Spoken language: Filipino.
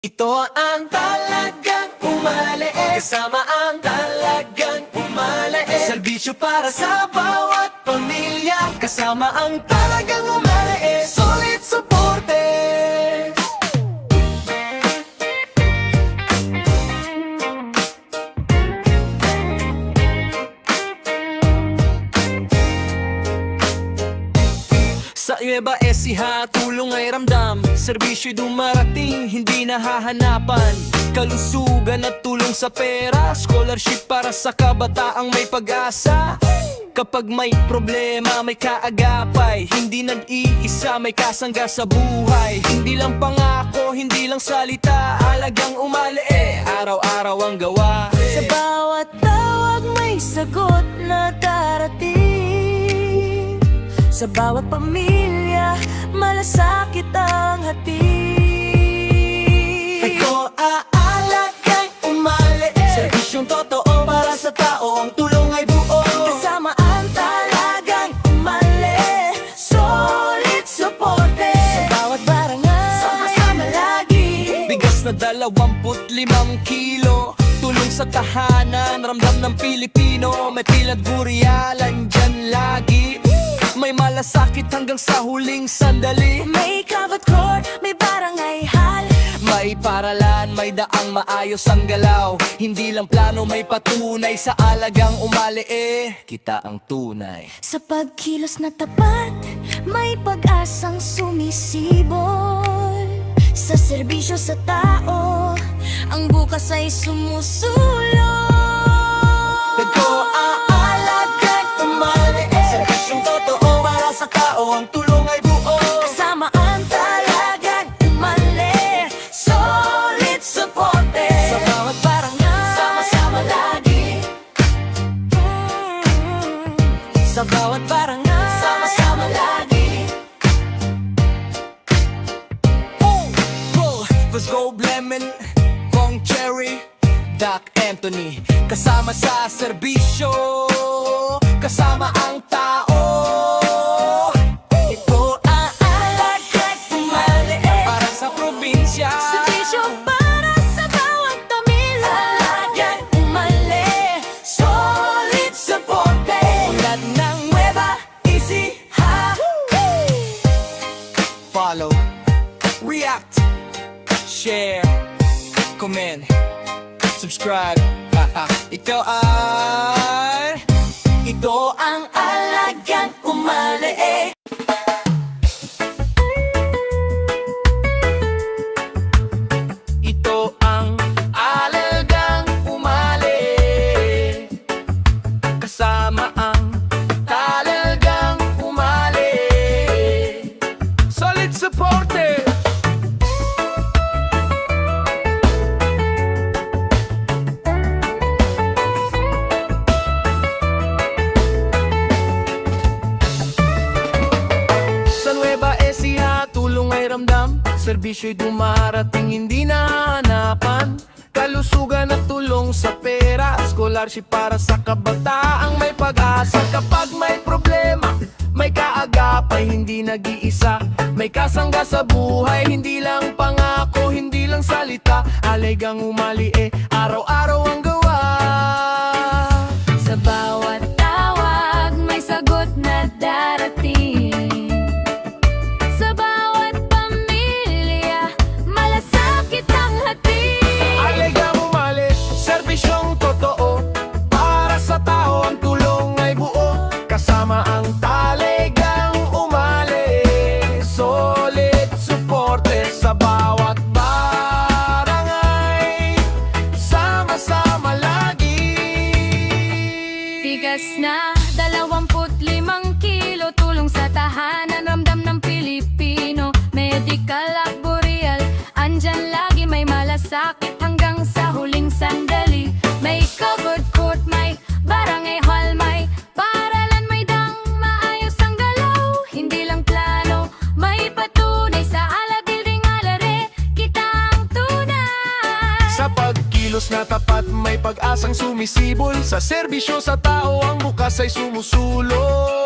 Ito ang talagang umaliit, kasama ang talagang umaliit. Serbisyo para sa bawat pamilya, kasama ang talagang umaliit. Solid suporte. Sa Nueva Ecija, tulong ay ramdam. Serbisyo'y dumarating, hindi nahahanapan. Kalusugan at tulong sa pera, scholarship para sa kabataang may pag-asa. Kapag may problema, may kaagapay. Hindi nag-iisa, may kasangga sa buhay. Hindi lang pangako, hindi lang salita. Alagang umaliit, araw-araw ang gawa. Sa bawat tawag may sagot na darating. Sa bawat pamilya, malasakit ang hatid. Ito aalagang umaliit, serbisyong totoo para sa tao. Ang tulong ay buo, Kasama ang talagang umali. Solid suporte sa bawat barangay, sama-sama lagi. bigas na 25 kilo. Tulong sa tahanan, ramdam ng Pilipino. May pilad guryalan dyan lagi. May malasakit hanggang sa huling sandali. May covered court, may barangay hall. May paralan, may daang maayos ang galaw. Hindi lang plano, may patunay. Sa alagang umaliit, kita ang tunay. Sa pagkilos na tapat, may pag-asang sumisibol. Sa serbisyo sa tao, ang bukas ay sumusulong. Ito aalagang umaliit, serbisyong totoo para sa tao. Ang tulong ay buo, Kasama ang talagang umali. Solid suporte sa bawat barangay, sama-sama lagi. sa bawat barangay, Sama-sama lagi. Vasco Lemon, Bong Cherry, Doc Anthony. Kasama sa serbisyo, kasama ang tao. Ito ang Alagang umaliit, para sa probinsya. serbisyo para sa bawat pamilya. Alagang umali. Solid suporte Ulan ng Nueva Ecija. follow, react, share, comment, subscribe. Ito ang Alagang umaliit. Ito ang alagang umali, kasama ang talagang umali. Solid supporter. Sa Nueva Ecija, tulong ay ramdam. Serbisyo'y dumarating, hindi nahahanapan. Kalusugan at tulong sa pera, scholarship para sa kabataang may pag-asa. Kapag may problema, may kaagapay, hindi nag-iisa. May kasangga sa buhay, hindi lang pangako, hindi lang salita. Alagang umaliit, araw-araw ang gawa. Sa bawat tawag may sagot na darating. Sa bawat pamilya, malasakit ang hatid. Alagang umali, serbisyong totoo para sa tao. Ang tulong ay buo, kasama ang talagang umali. Solid suporte sa bawat barangay, sama-sama lagi. Tigas na 25 kilo, tulong sa tahanan, ramdam ng Pilipino. Medical at boreal, andyan lagi. May malasakit hanggang sa huling sandali. May covered court, may barangay hall, may paralan, may dang maayos ang galaw. Hindi lang plano, may patunay. Sa alagil ding alare, kita ang tunay. Sa pagkilos na tapat, may pag-asang sumisibol. Sa serbisyo sa tao, ang bukas ay sumusulong.